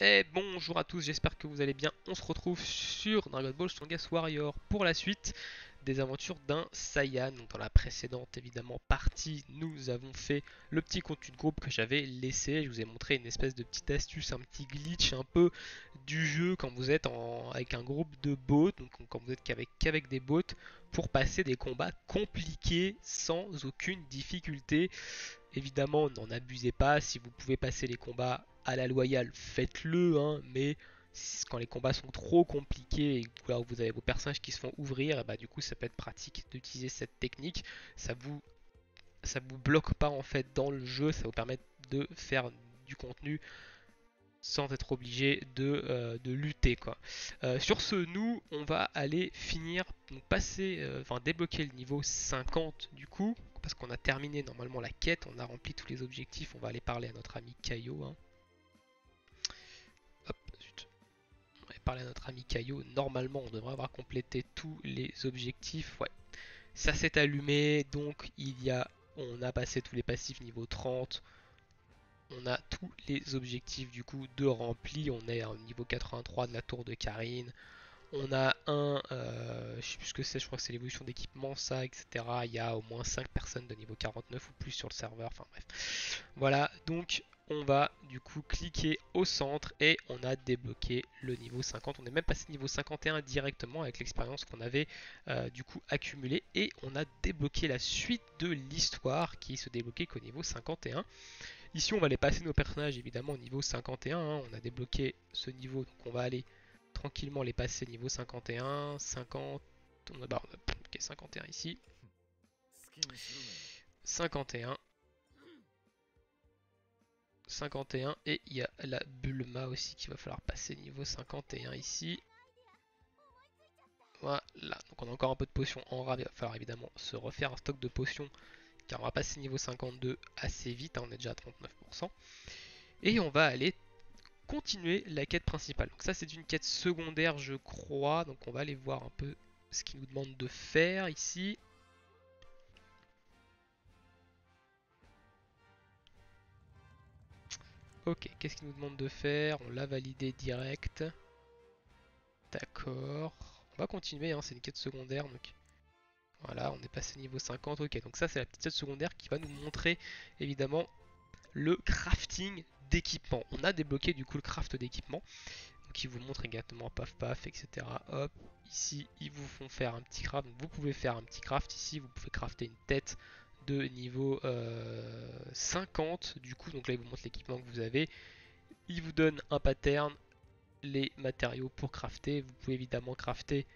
Et bonjour à tous, j'espère que vous allez bien. On se retrouve sur Dragon Ball Strongest Warrior pour la suite des aventures d'un Saiyan. Donc dans la précédente évidemment partie, nous avons fait le petit contenu de groupe que j'avais laissé. Je vous ai montré une espèce de petite astuce, un petit glitch un peu du jeu quand vous êtes avec un groupe de bots, donc quand vous êtes qu'avec des bots, pour passer des combats compliqués sans aucune difficulté. Évidemment, n'en abusez pas. Si vous pouvez passer les combats à la loyale, faites-le, hein, mais quand les combats sont trop compliqués et que là, vous avez vos personnages qui se font ouvrir, et bah, du coup, ça peut être pratique d'utiliser cette technique. Ça vous, ça vous bloque pas en fait dans le jeu, ça vous permet de faire du contenu sans être obligé de lutter quoi. Sur ce, nous, on va aller finir, donc passer, enfin débloquer le niveau 50 du coup, parce qu'on a terminé normalement la quête, on a rempli tous les objectifs, on va aller parler à notre ami Kaio. Hein. Hop, zut. On va aller parler à notre ami Kaio. Normalement, on devrait avoir complété tous les objectifs. Ouais, ça s'est allumé, donc on a passé tous les passifs niveau 30. On a tous les objectifs du coup de remplis. On est au niveau 83 de la tour de Karine. On a je sais plus ce que c'est, je crois que c'est l'évolution d'équipement, ça, etc. Il y a au moins 5 personnes de niveau 49 ou plus sur le serveur. Enfin bref. Voilà, donc on va du coup cliquer au centre et on a débloqué le niveau 50. On est même passé niveau 51 directement avec l'expérience qu'on avait du coup accumulée. Et on a débloqué la suite de l'histoire qui se débloquait qu'au niveau 51. Ici, on va aller passer nos personnages évidemment au niveau 51. Hein. On a débloqué ce niveau, donc on va aller tranquillement les passer niveau 51, 50. Ok, 51 ici. 51. 51. Et il y a la Bulma aussi qu'il va falloir passer niveau 51 ici. Voilà. Donc on a encore un peu de potions en rab. Il va falloir évidemment se refaire un stock de potions. Car on va passer niveau 52 assez vite. Hein. On est déjà à 39%. Et on va aller continuer la quête principale. Donc ça c'est une quête secondaire je crois, donc on va aller voir un peu ce qu'il nous demande de faire ici. Ok, qu'est-ce qu'il nous demande de faire? On l'a validé direct. D'accord. On va continuer, hein, c'est une quête secondaire. Donc voilà, on est passé niveau 50. Ok, donc ça c'est la petite quête secondaire qui va nous montrer évidemment le crafting d'équipement. On a débloqué du coup le craft d'équipement. Donc ils vous montrent exactement paf paf, etc. Hop, ici ils vous font faire un petit craft. Donc vous pouvez faire un petit craft ici, vous pouvez crafter une tête de niveau 50 du coup. Donc là ils vous montrent l'équipement que vous avez. Ils vous donnent un pattern, les matériaux pour crafter. Vous pouvez évidemment crafter,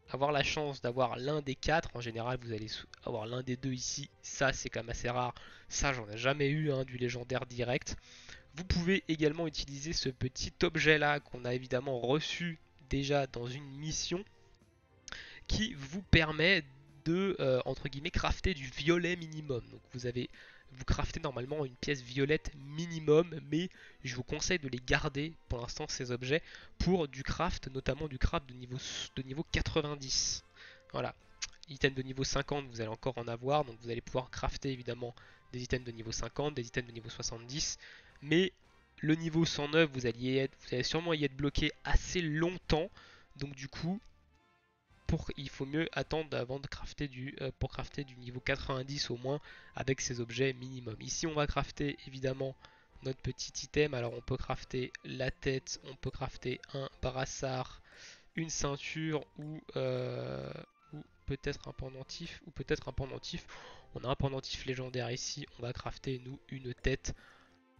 avoir la chance d'avoir l'un des quatre. En général vous allez avoir l'un des deux ici. Ça c'est quand même assez rare. Ça j'en ai jamais eu hein, du légendaire direct. Vous pouvez également utiliser ce petit objet là qu'on a évidemment reçu déjà dans une mission qui vous permet de entre guillemets crafter du violet minimum. Donc vous craftez normalement une pièce violette minimum, mais je vous conseille de les garder pour l'instant ces objets pour du craft, notamment du craft de niveau 90. Voilà. Items de niveau 50, vous allez encore en avoir, donc vous allez pouvoir crafter évidemment des items de niveau 50, des items de niveau 70, mais le niveau 109, vous allez sûrement y être bloqué assez longtemps, donc du coup, il faut mieux attendre avant de crafter pour crafter du niveau 90 au moins avec ces objets minimum. Ici, on va crafter évidemment notre petit item. Alors, on peut crafter la tête, on peut crafter un brassard, une ceinture ou peut-être un pendentif ou peut-être un pendentif. On a un pendentif légendaire ici. On va crafter nous une tête.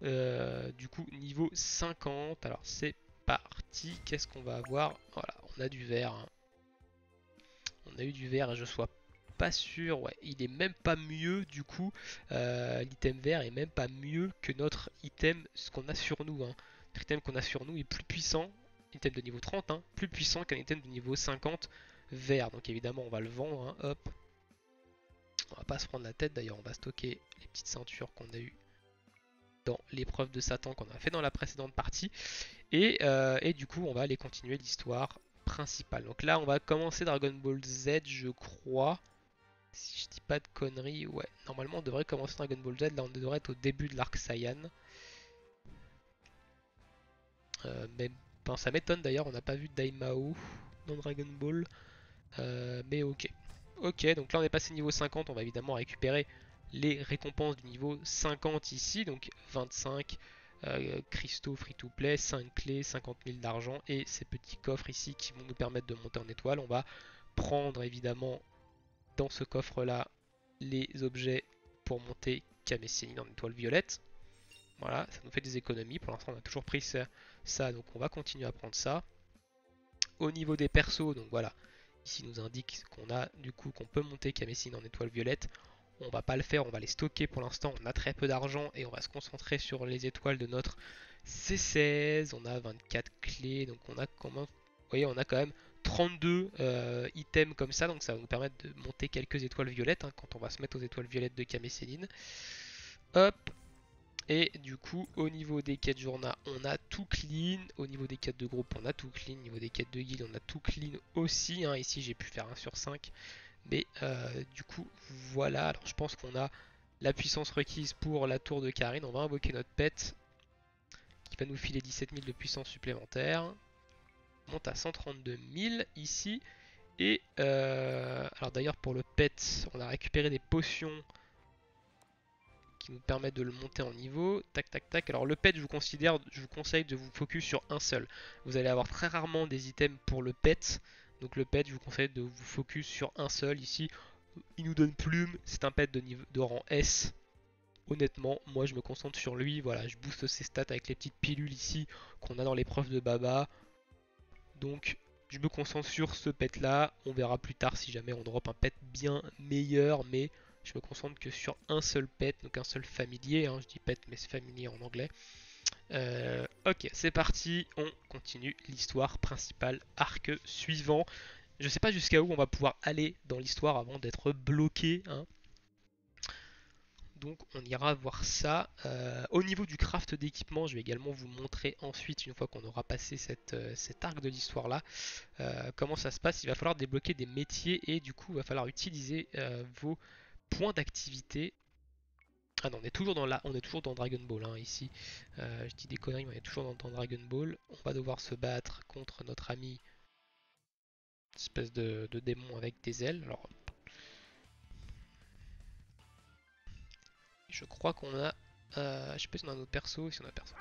Du coup niveau 50. Alors c'est parti. Qu'est-ce qu'on va avoir? Voilà, on a du vert. Hein. On a eu du vert et je sois pas sûr. Ouais, il est même pas mieux du coup. L'item vert est même pas mieux que notre item, ce qu'on a sur nous. Hein. Notre item qu'on a sur nous est plus puissant. Item de niveau 30, hein, plus puissant qu'un item de niveau 50 vert. Donc évidemment on va le vendre. Hein, hop. On va pas se prendre la tête d'ailleurs. On va stocker les petites ceintures qu'on a eues dans l'épreuve de Satan qu'on a fait dans la précédente partie. Et du coup, on va aller continuer l'histoire principale. Donc là, on va commencer Dragon Ball Z, je crois. Si je dis pas de conneries, ouais. Normalement, on devrait commencer Dragon Ball Z. Là, on devrait être au début de l'arc Saiyan. Mais ben, ça m'étonne d'ailleurs, on n'a pas vu Daimao dans Dragon Ball. Mais ok. Ok, donc là on est passé niveau 50, on va évidemment récupérer les récompenses du niveau 50 ici. Donc 25 cristaux free to play, 5 clés, 50 000 d'argent et ces petits coffres ici qui vont nous permettre de monter en étoile. On va prendre évidemment dans ce coffre là les objets pour monter Kame Sennin en étoile violette. Voilà, ça nous fait des économies. Pour l'instant, on a toujours pris ça, donc on va continuer à prendre ça. Au niveau des persos, donc voilà, ici il nous indique qu'on a du coup qu'on peut monter Kame Sennin en étoile violette. On va pas le faire, on va les stocker pour l'instant. On a très peu d'argent et on va se concentrer sur les étoiles de notre C16. On a 24 clés, donc on a vous voyez, on a quand même 32 items comme ça, donc ça va nous permettre de monter quelques étoiles violettes hein, quand on va se mettre aux étoiles violettes de Kame Sennin. Hop. Et du coup, au niveau des quêtes journaux, on a tout clean. Au niveau des quêtes de groupe, on a tout clean. Au niveau des quêtes de guild, on a tout clean aussi. Hein. Ici, j'ai pu faire 1 sur 5. Mais du coup, voilà. Alors, je pense qu'on a la puissance requise pour la tour de Karine. On va invoquer notre pet qui va nous filer 17 000 de puissance supplémentaire. On monte à 132 000 ici. Et alors d'ailleurs, pour le pet, on a récupéré des potions qui nous permettent de le monter en niveau. Tac, tac, tac. Alors le pet, je vous conseille de vous focus sur un seul. Vous allez avoir très rarement des items pour le pet. Donc le pet, je vous conseille de vous focus sur un seul. Ici, il nous donne plume. C'est un pet de rang S. Honnêtement, moi je me concentre sur lui. Voilà, je booste ses stats avec les petites pilules ici qu'on a dans l'épreuve de Baba. Donc je me concentre sur ce pet là. On verra plus tard si jamais on drop un pet bien meilleur. Mais je me concentre que sur un seul pet, donc un seul familier. Hein, je dis pet, mais c'est familier en anglais. Ok, c'est parti. On continue l'histoire principale, arc suivant. Je sais pas jusqu'à où on va pouvoir aller dans l'histoire avant d'être bloqué. Hein. Donc on ira voir ça. Au niveau du craft d'équipement, je vais également vous montrer ensuite, une fois qu'on aura passé cet arc de l'histoire là, comment ça se passe. Il va falloir débloquer des métiers et du coup il va falloir utiliser vos points d'activité. Ah non, on est toujours dans Dragon Ball hein, ici. Je dis des conneries, mais on est toujours dans Dragon Ball. On va devoir se battre contre notre ami, espèce de démon avec des ailes. Alors, je crois qu'on a, je sais pas si on a notre perso, si on a perso.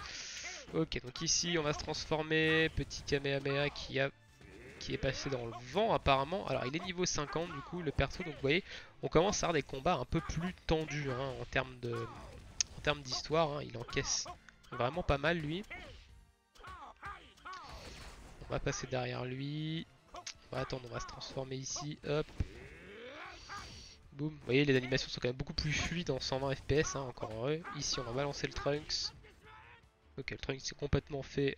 Ok, donc ici on va se transformer. Petit Kamehameha qui est passé dans le vent apparemment. Alors il est niveau 50 du coup le perso, donc vous voyez, on commence à avoir des combats un peu plus tendus hein, en termes d'histoire. Hein. Il encaisse vraiment pas mal lui. On va passer derrière lui. On va attendre, on va se transformer ici. Hop. Boum. Vous voyez, les animations sont quand même beaucoup plus fluides en 120 FPS, hein, encore heureux. Ici, on va balancer le Trunks. Ok, le Trunks est complètement fait,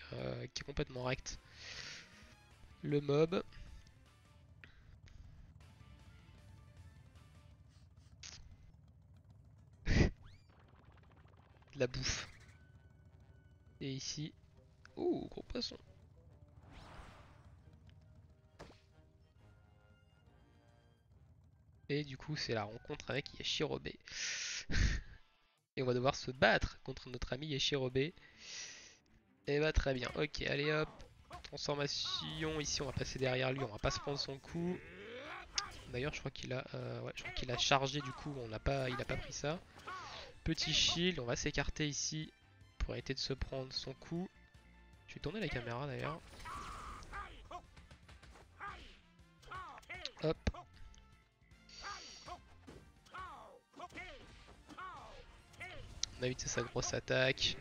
qui est complètement rect. Le mob. De la bouffe. Et ici. Oh, gros poisson. Et du coup, c'est la rencontre avec Yashirobe. Et on va devoir se battre contre notre ami Yashirobe. Et bah très bien. Ok, allez hop. Transformation. Ici, on va passer derrière lui. On va pas se prendre son coup. D'ailleurs, je crois qu'il a, ouais, je crois qu'il a chargé du coup. Il a pas pris ça. Petit shield. On va s'écarter ici pour éviter de se prendre son coup. Je vais tourner la caméra d'ailleurs. Hop. On a évité sa grosse attaque.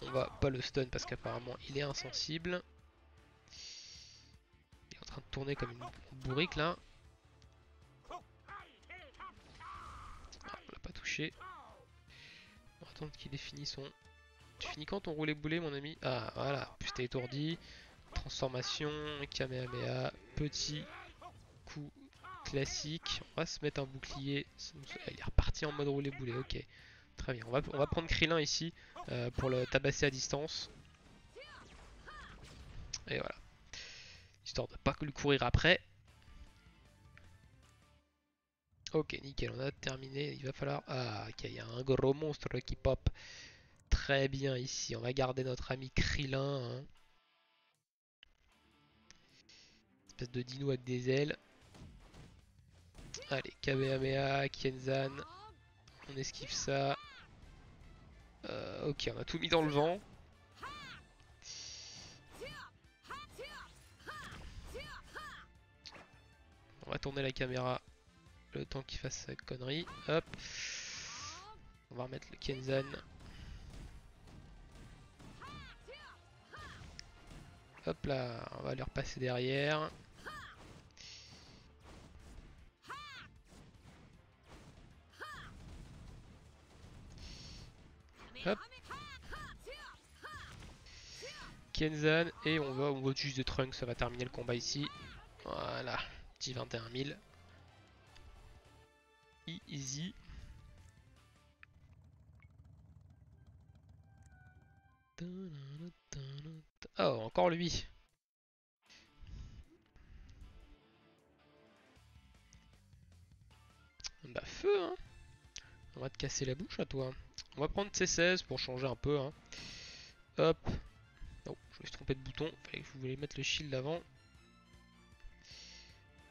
On va pas le stun parce qu'apparemment il est insensible. Il est en train de tourner comme une bourrique là. Ah, on l'a pas touché. On va attendre qu'il ait fini son... Tu finis quand ton roulé boulet mon ami? Ah voilà, plus t'es étourdi. Transformation, Kamehameha, petit coup classique. On va se mettre un bouclier. Il est reparti en mode roulé boulet, ok. Très bien, on va prendre Krillin ici pour le tabasser à distance. Et voilà. Histoire de pas lui courir après. Ok, nickel, on a terminé. Il va falloir... Ah, ok, il y a un gros monstre qui pop. très bien ici. On va garder notre ami Krillin, hein. Espèce de dino avec des ailes. Allez, Kamehameha, Kenzan. On esquive ça. Ok, on a tout mis dans le vent. On va tourner la caméra le temps qu'il fasse sa connerie. Hop. On va remettre le Kenzan. Hop là, on va lui repasser derrière. Hop. Kenzan et on va juste de Trunks, ça va terminer le combat ici. Voilà, petit 21 000. Easy. Oh, encore lui. Bah feu, hein. On va te casser la bouche à toi. On va prendre C16 pour changer un peu, hein. Hop. Oh, je me suis trompé de bouton. Fallait que je voulais mettre le shield avant.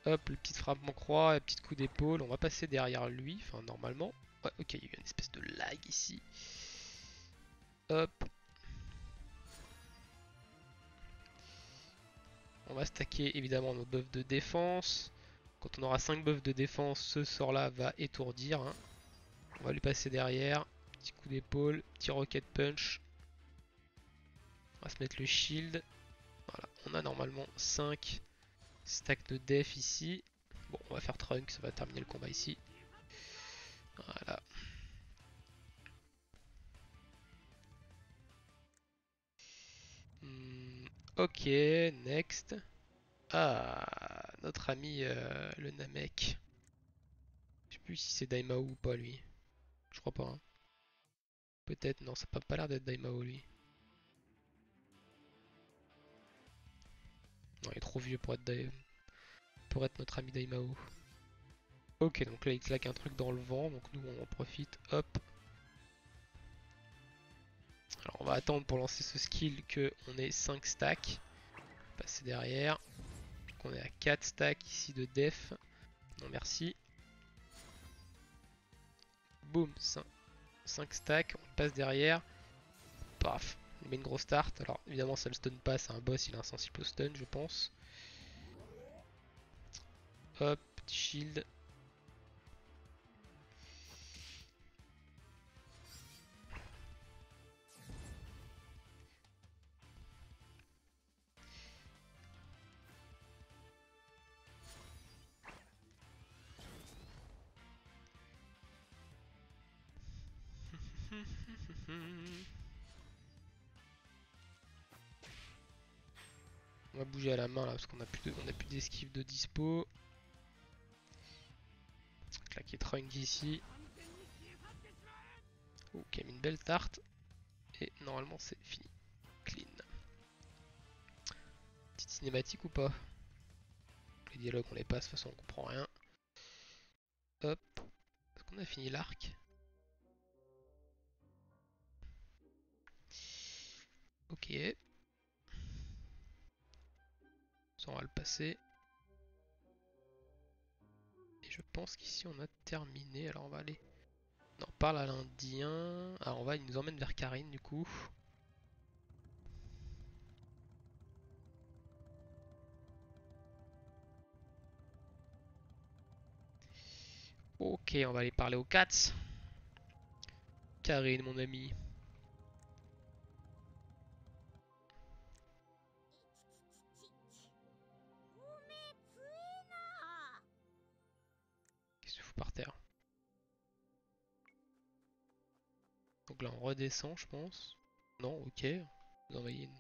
Hop, le petit frappement croix, le petit coup d'épaule. On va passer derrière lui, enfin normalement. Ouais, ok, il y a eu une espèce de lag ici. Hop. On va stacker évidemment nos buffs de défense. Quand on aura 5 buffs de défense, ce sort là va étourdir, hein. On va lui passer derrière. Petit coup d'épaule, petit rocket punch. On va se mettre le shield. Voilà, on a normalement 5 stacks de def ici. Bon, on va faire Trunk, ça va terminer le combat ici. Voilà. Ok, next. Ah, notre ami le Namek. Je sais plus si c'est Daimao ou pas lui. Je crois pas, hein. Peut-être, non, ça n'a pas l'air d'être Daimao lui. Non, il est trop vieux pour être notre ami Daimao. Ok, donc là il claque un truc dans le vent, donc nous on en profite, hop. Alors on va attendre pour lancer ce skill que on ait 5 stacks. Passer derrière. Donc on est à 4 stacks ici de def. Non merci. Boum, 5 stacks, on passe derrière. Paf, il met une grosse start. Alors évidemment ça le stun pas, c'est un boss, il est insensible au stun je pense. Hop, petit shield. On va bouger à la main là parce qu'on a plus d'esquive de dispo. Claquer Trunk ici. Ok, mis une belle tarte. Et normalement c'est fini. Clean. Petite cinématique ou pas? Les dialogues on les passe, de toute façon on comprend rien. Hop. Est-ce qu'on a fini l'arc? Ok. Ça on va le passer. Et je pense qu'ici on a terminé. Alors on va aller... Non, parle à l'Indien. Alors il nous emmène vers Karine du coup. Ok, on va aller parler aux cats. Karine, mon ami. Qu'est-ce que tu fous par terre? Donc là, on redescend, je pense. Non, ok. Vous envoyez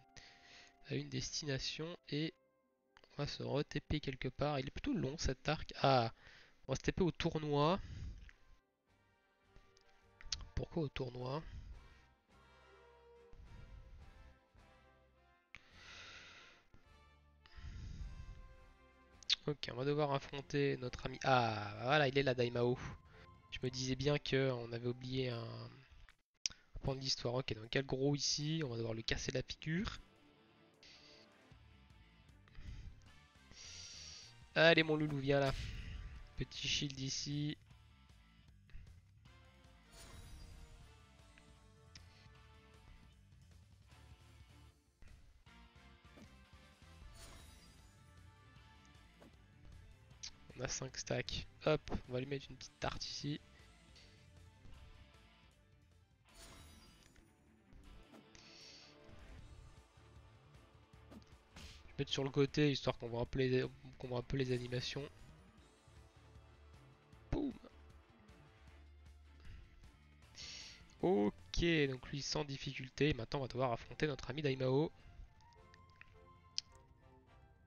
à une destination et on va se re-TP quelque part. Il est plutôt long cet arc. Ah, on va se TP au tournoi. Pourquoi au tournoi? Ok, on va devoir affronter notre ami. Ah, voilà, il est là, Daimao. Je me disais bien que on avait oublié un reprendre l'histoire. Ok, donc quel gros ici, on va devoir lui casser la figure. Allez mon loulou, viens là. Petit shield ici. On a 5 stacks. Hop, on va lui mettre une petite tarte ici. Je vais mettre sur le côté histoire qu'on voit un peu les animations. Boum. Ok, donc lui sans difficulté. Maintenant on va devoir affronter notre ami Daimao.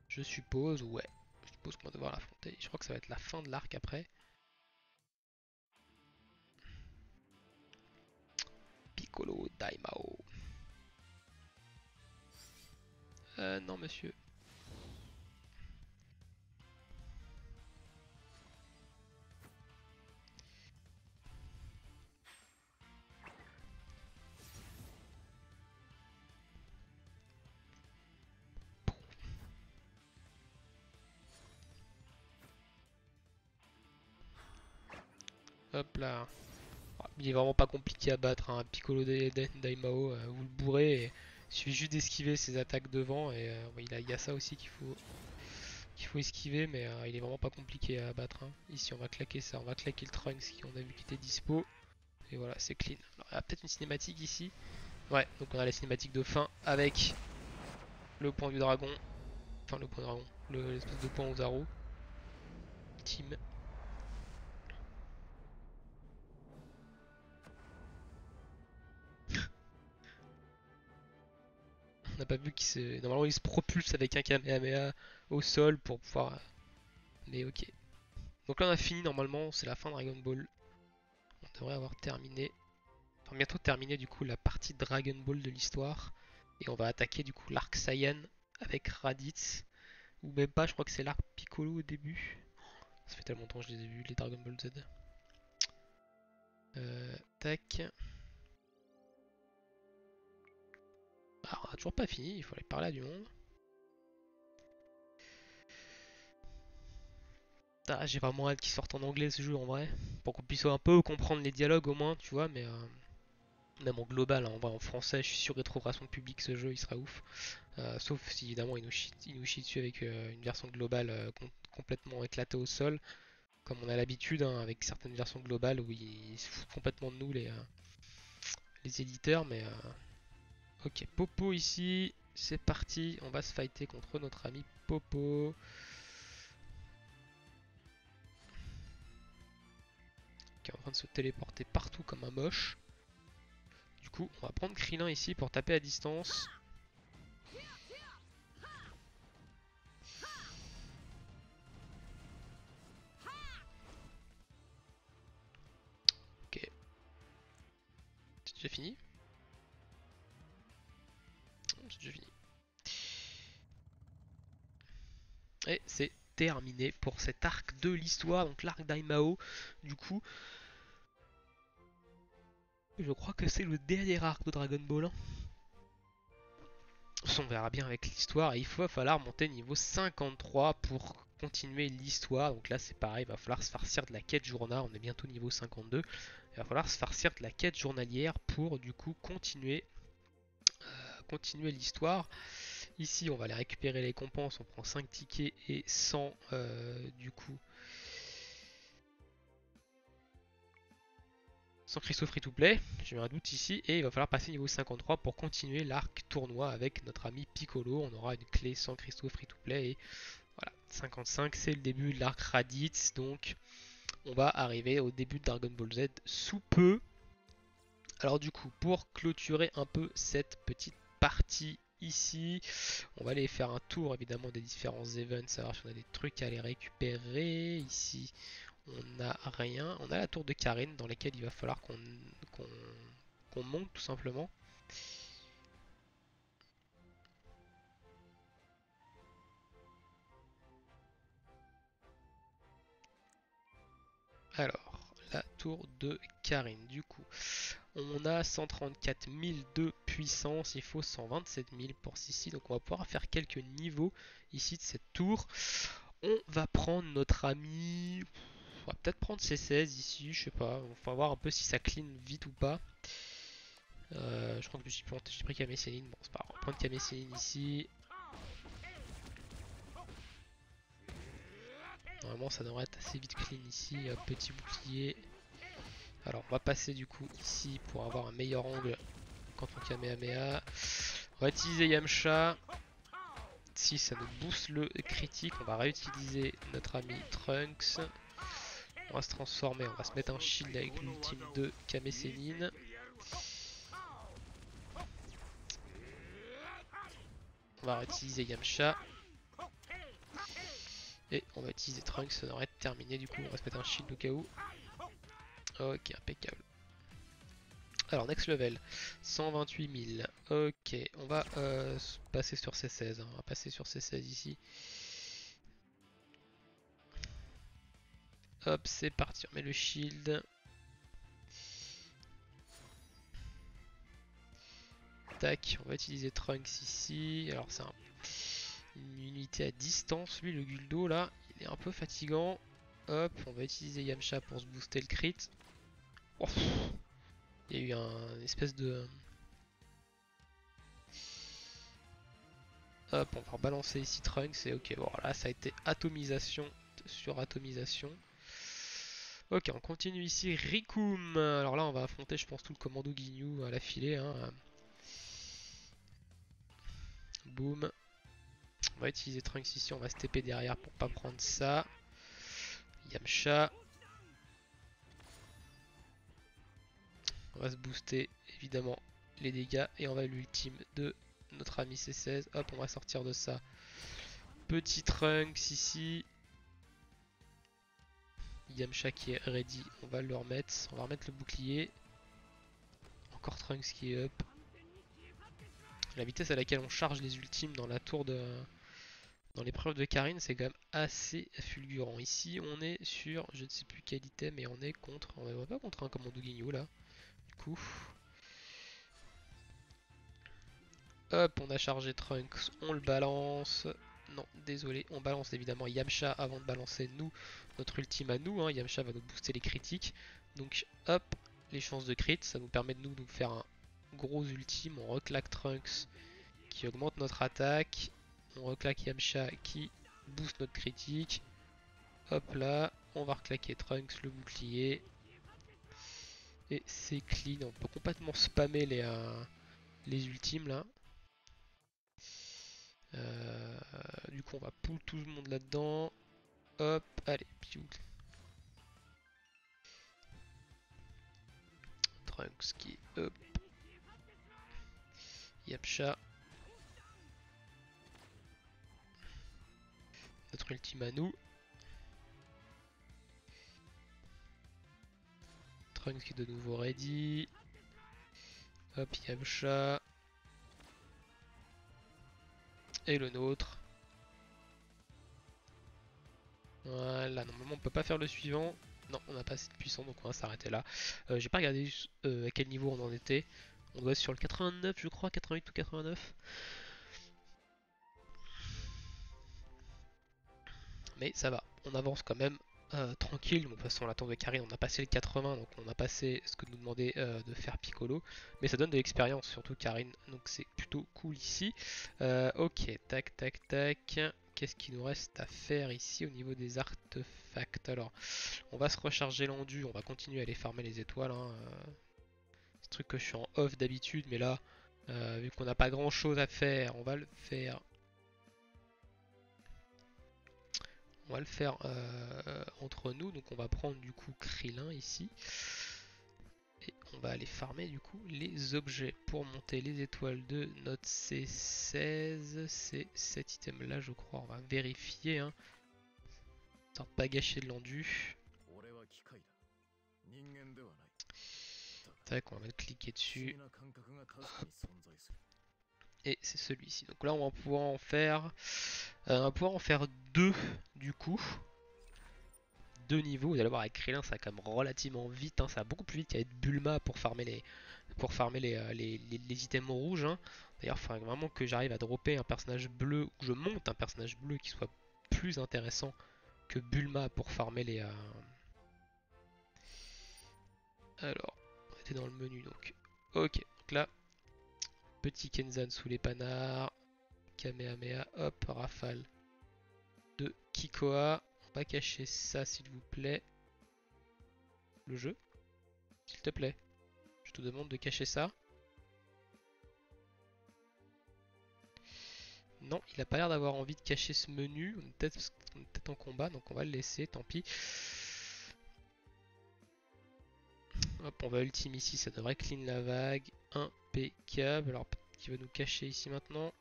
Je suppose, ouais. Je suppose qu'on va devoir l'affronter. Je crois que ça va être la fin de l'arc après. Piccolo Daimao. Non monsieur. Hop là. Il est vraiment pas compliqué à battre, hein. Piccolo Daimao, vous le bourrez et il suffit juste d'esquiver ses attaques devant et il y a ça aussi qu'il faut esquiver, mais il est vraiment pas compliqué à battre, hein. Ici on va claquer ça, on va claquer le Trunks qui on a vu qu'il était dispo et voilà c'est clean. Alors, il y a peut-être une cinématique ici. Ouais, donc on a la cinématique de fin avec le point du dragon, enfin le point du dragon, l'espèce de point aux arrows. Team. On n'a pas vu qu'il se. Normalement, il se propulse avec un Kamehameha au sol pour pouvoir. Mais ok. Donc là, on a fini normalement. C'est la fin de Dragon Ball. On devrait avoir terminé. Enfin, bientôt terminé du coup la partie Dragon Ball de l'histoire. Et on va attaquer du coup l'arc Saiyan avec Raditz. Ou même pas, je crois que c'est l'arc Piccolo au début. Ça fait tellement longtemps que je les ai vus, les Dragon Ball Z. Tac. Ah, on a toujours pas fini, il faut aller parler à du monde. Ah, j'ai vraiment hâte qu'il sorte en anglais ce jeu en vrai. Pour qu'on puisse un peu comprendre les dialogues au moins, tu vois, mais même en global, hein, en vrai, en français, je suis sûr qu'il trouvera son public ce jeu, il sera ouf. Sauf si évidemment il nous chie dessus avec une version globale complètement éclatée au sol, comme on a l'habitude hein, avec certaines versions globales où ils se foutent complètement de nous les éditeurs, mais ok, Popo ici, c'est parti, on va se fighter contre notre ami Popo. Qui est en train de se téléporter partout comme un moche. Du coup, on va prendre Krillin ici pour taper à distance. Ok, c'est déjà fini. C'est déjà fini. Et c'est terminé pour cet arc de l'histoire, donc l'arc d'Aimao. Du coup, je crois que c'est le dernier arc de Dragon Ball, hein. On verra bien avec l'histoire. Et il va falloir monter niveau 53 pour continuer l'histoire. Donc là, c'est pareil, il va falloir se farcir de la quête journal. On est bientôt niveau 52. Il va falloir se farcir de la quête journalière pour du coup continuer l'histoire. Ici, on va aller récupérer les récompenses. On prend 5 tickets et 100 du coup. Sans cristaux free to play, j'ai eu un doute ici, et il va falloir passer niveau 53 pour continuer l'arc tournoi avec notre ami Piccolo. On aura une clé sans cristaux free to play, et voilà, 55 c'est le début de l'arc Raditz, donc on va arriver au début de Dragon Ball Z sous peu. Alors du coup, pour clôturer un peu cette petite partie ici, on va aller faire un tour évidemment des différents events, savoir si on a des trucs à aller récupérer. Ici, on n'a rien. On a la tour de Karine dans laquelle il va falloir qu'on monte tout simplement. Alors, la tour de Karine, du coup. On a 134 000 de puissance, il faut 127 000 pour ceci. Donc on va pouvoir faire quelques niveaux ici de cette tour. On va prendre notre ami... On va peut-être prendre C16 ici, je sais pas. On va voir un peu si ça clean vite ou pas. Je crois que je me suis planté, j'ai pris Kamé-Séline. Bon, c'est pas grave, on va prendre Kamé-Séline ici. Normalement, ça devrait être assez vite clean ici. Petit bouclier. Alors, on va passer du coup ici pour avoir un meilleur angle quand on Kamehameha. On va utiliser Yamcha. Si ça nous booste le critique, on va réutiliser notre ami Trunks. On va se transformer, on va se mettre un shield avec l'ultime de Kamé-Séline. On va réutiliser Yamcha. Et on va utiliser Trunks, ça devrait être terminé du coup. On va se mettre un shield au cas où. Ok, impeccable. Alors, next level, 128 000. Ok, on va passer sur C16. On va passer sur C16 ici. Hop, c'est parti. On met le shield. Tac, on va utiliser Trunks ici. Alors, c'est une unité à distance. Lui, le Guldo, là, il est un peu fatigant. Hop, on va utiliser Yamcha pour se booster le crit. Oh, il y a eu un espèce de... Hop, on va rebalancer ici Trunks et ok, bon là ça a été atomisation sur atomisation. Ok, on continue ici Rikum. Alors là on va affronter je pense tout le commando Ginyu à la filée. Hein. Boum. On va utiliser Trunks ici, on va se TP derrière pour pas prendre ça. Yamcha. On va se booster évidemment les dégâts et on va l'ultime de notre ami C16. Hop, on va sortir de ça. Petit Trunks ici. Yamcha qui est ready, on va le remettre. On va remettre le bouclier. Encore Trunks qui est up. La vitesse à laquelle on charge les ultimes dans la tour de... Dans l'épreuve de Karine, c'est quand même assez fulgurant. Ici, on est sur, je ne sais plus quel item, et on est contre... On ne va pas contre un commando Ginyu là. Du coup... Hop, on a chargé Trunks, on le balance. Non, désolé, on balance évidemment Yamcha avant de balancer nous, notre ultime à nous. Hein. Yamcha va nous booster les critiques. Donc hop, les chances de crit, ça nous permet de nous faire un gros ultime. On reclaque Trunks qui augmente notre attaque. On reclaque Yamcha qui booste notre critique. Hop là, on va reclaquer Trunks, le bouclier. Et c'est clean, on peut complètement spammer les ultimes là. Du coup, on va pull tout le monde là-dedans. Hop, allez, piou. Trunks qui est up. Yamcha. Notre ultime à nous. Trunks qui est de nouveau ready. Hop, Yamcha. Et le nôtre. Voilà, normalement on peut pas faire le suivant. Non, on n'a pas assez de puissance donc on va s'arrêter là. J'ai pas regardé à quel niveau on en était. On doit être sur le 89 je crois, 88 ou 89. Mais ça va, on avance quand même tranquille. Bon, de toute façon la tour de Karine on a passé le 80 donc on a passé ce que nous demandait de faire Piccolo. Mais ça donne de l'expérience surtout Karine donc c'est plutôt cool ici. Ok, tac tac tac. Qu'est-ce qu'il nous reste à faire ici au niveau des artefacts? Alors, on va se recharger l'endu, on va continuer à aller farmer les étoiles. Hein. C'est un truc que je suis en off d'habitude, mais là, vu qu'on n'a pas grand chose à faire, on va le faire. On va le faire entre nous, donc on va prendre du coup Krillin ici. Et on va aller farmer du coup les objets pour monter les étoiles de notre C16. C'est cet item là je crois, on va vérifier. Hein. Histoire de pas gâcher de l'endu. Tac, on va cliquer dessus. Hop. Et c'est celui-ci. Donc là on va pouvoir en faire... on va pouvoir en faire deux du coup. 2 niveaux. Vous allez voir avec Krillin ça va quand même relativement vite, hein. Ça va beaucoup plus vite qu'avec Bulma pour farmer les items rouges, hein. D'ailleurs il faudrait vraiment que j'arrive à dropper un personnage bleu, ou que je monte un personnage bleu qui soit plus intéressant que Bulma pour farmer les... Alors, on était dans le menu donc. Ok, donc là, petit Kenzan sous les panards, Kamehameha, hop, rafale de Kikoa. On va cacher ça s'il vous plaît. Le jeu, s'il te plaît. Je te demande de cacher ça. Non, il a pas l'air d'avoir envie de cacher ce menu. On est peut-être en combat, donc on va le laisser, tant pis. Hop, on va ultime ici, ça devrait clean la vague. Impeccable. Alors, qui va nous cacher ici maintenant?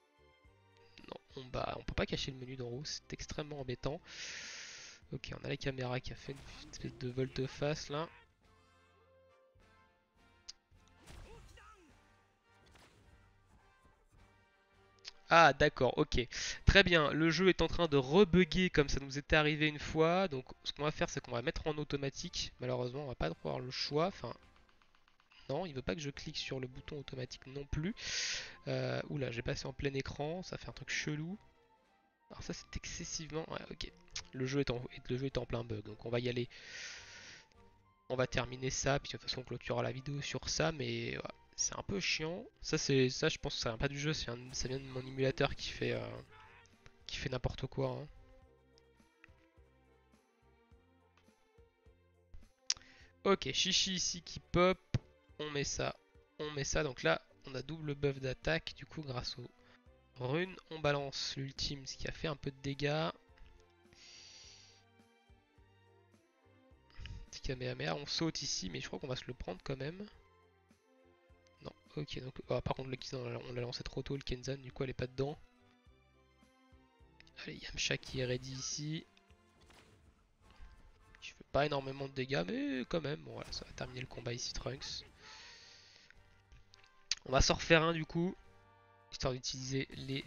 Non, on peut pas cacher le menu d'en haut, c'est extrêmement embêtant. Ok, on a la caméra qui a fait une espèce de volte-face là. Ah d'accord, ok. Très bien, le jeu est en train de rebugger comme ça nous était arrivé une fois. Donc ce qu'on va faire c'est qu'on va mettre en automatique. Malheureusement on va pas avoir le choix. Enfin non, il veut pas que je clique sur le bouton automatique non plus. Oula, j'ai passé en plein écran, ça fait un truc chelou. Alors ça c'est excessivement... Ouais, ok. Le jeu est en plein bug, donc on va y aller. On va terminer ça, puis de toute façon on clôturera la vidéo sur ça, mais ouais, c'est un peu chiant. Ça je pense que ça vient pas du jeu, ça vient de mon émulateur qui fait n'importe quoi, hein. Ok, Chichi ici qui pop, on met ça, donc là on a double buff d'attaque du coup grâce aux runes. On balance l'ultime, ce qui a fait un peu de dégâts. Petit Kamehameha, on saute ici, mais je crois qu'on va se le prendre quand même. Non, ok, donc par contre on l'a lancé trop tôt le Kenzan, du coup elle est pas dedans. Allez, Yamcha qui est ready ici. Je fais pas énormément de dégâts, mais quand même, bon voilà, ça va terminer le combat ici Trunks. On va s'en refaire un du coup, histoire d'utiliser les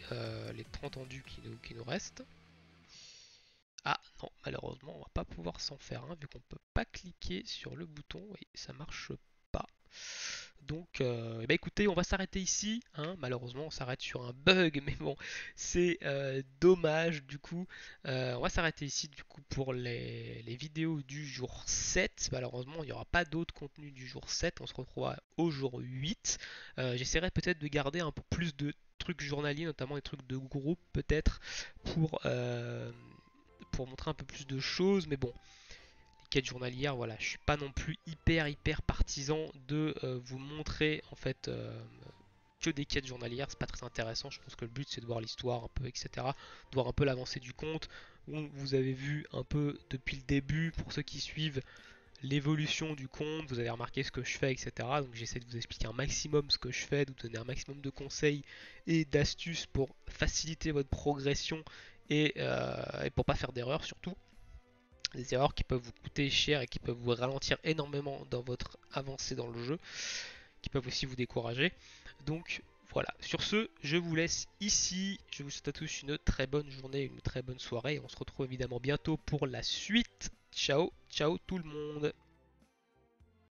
30 tendus qui nous restent. Ah non, malheureusement, on va pas pouvoir s'en faire un vu qu'on peut pas cliquer sur le bouton et ça marche pas. Donc, bah écoutez, on va s'arrêter ici, hein. Malheureusement, on s'arrête sur un bug, mais bon, c'est dommage. Du coup, on va s'arrêter ici du coup pour les vidéos du jour 7. Malheureusement, il n'y aura pas d'autres contenus du jour 7. On se retrouvera au jour 8. J'essaierai peut-être de garder un peu plus de trucs journaliers, notamment des trucs de groupe, peut-être pour montrer un peu plus de choses. Mais bon, quêtes journalières, voilà, je suis pas non plus hyper partisan de vous montrer en fait que des quêtes journalières, c'est pas très intéressant. Je pense que le but c'est de voir l'histoire un peu, etc. De voir un peu l'avancée du compte. Vous avez vu un peu depuis le début, pour ceux qui suivent l'évolution du compte, vous avez remarqué ce que je fais, etc. Donc j'essaie de vous expliquer un maximum ce que je fais, de vous donner un maximum de conseils et d'astuces pour faciliter votre progression et pour pas faire d'erreurs surtout. Des erreurs qui peuvent vous coûter cher et qui peuvent vous ralentir énormément dans votre avancée dans le jeu, qui peuvent aussi vous décourager. Donc voilà, sur ce, je vous laisse ici. Je vous souhaite à tous une très bonne journée, une très bonne soirée. On se retrouve évidemment bientôt pour la suite. Ciao, ciao tout le monde.